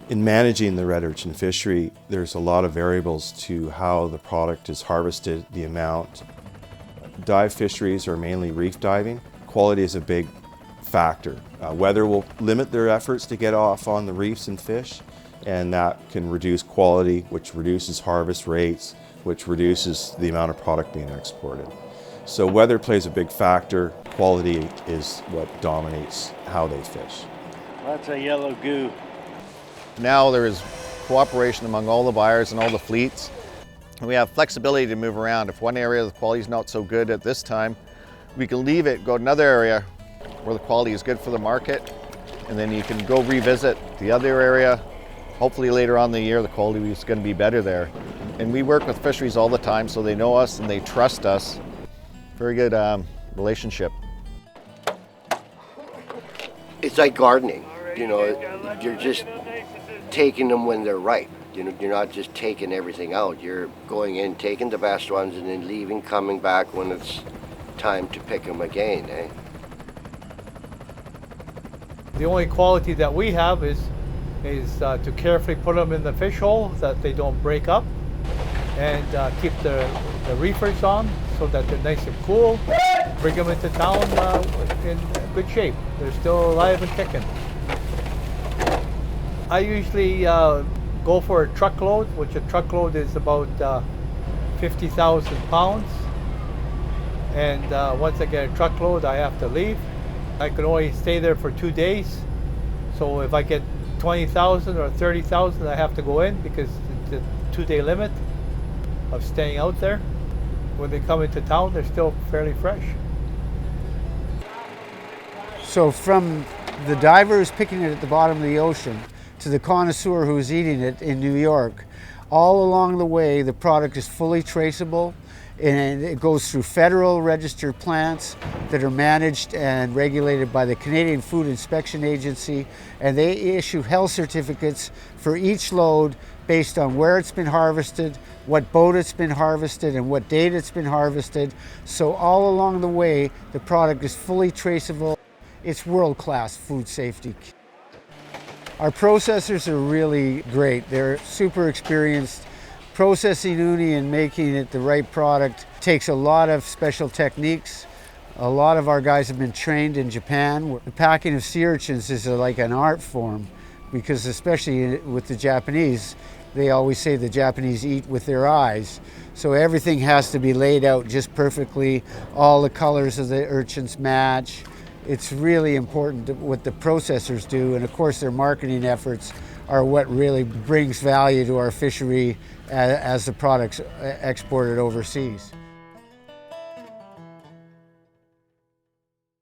In managing the red urchin fishery, there's a lot of variables to how the product is harvested, the amount. Dive fisheries are mainly reef diving. Quality is a big factor. Weather will limit their efforts to get off on the reefs and fish, and that can reduce quality, which reduces harvest rates, which reduces the amount of product being exported. So weather plays a big factor. Quality is what dominates how they fish. That's a yellow goo. Now there is cooperation among all the buyers and all the fleets. We have flexibility to move around. If one area of the quality is not so good at this time, we can leave it, go to another area where the quality is good for the market, and then you can go revisit the other area. Hopefully later on in the year the quality is going to be better there. And we work with fisheries all the time, so they know us and they trust us. Very good relationship. It's like gardening, you know, you're just taking them when they're ripe. You know, you're not just taking everything out. You're going in, taking the best ones, and then leaving, coming back when it's time to pick them again, eh? The only quality that we have is to carefully put them in the fish hole that they don't break up, and keep the reefers on so that they're nice and cool. Bring them into town in good shape. They're still alive and kicking. I usually go for a truckload, which a truckload is about 50,000 pounds. And once I get a truckload, I have to leave. I can only stay there for 2 days. So if I get 20,000 or 30,000, I have to go in because it's a 2-day limit of staying out there. When they come into town, they're still fairly fresh. So from the diver who's picking it at the bottom of the ocean to the connoisseur who's eating it in New York, all along the way the product is fully traceable, and it goes through federal registered plants that are managed and regulated by the Canadian Food Inspection Agency, and they issue health certificates for each load based on where it's been harvested, what boat it's been harvested, and what date it's been harvested. So all along the way the product is fully traceable. It's world-class food safety. Our processors are really great. They're super experienced. Processing uni and making it the right product takes a lot of special techniques. A lot of our guys have been trained in Japan. The packing of sea urchins is like an art form, because especially with the Japanese, they always say the Japanese eat with their eyes. So everything has to be laid out just perfectly. All the colors of the urchins match. It's really important what the processors do, and of course their marketing efforts are what really brings value to our fishery as the product's exported overseas.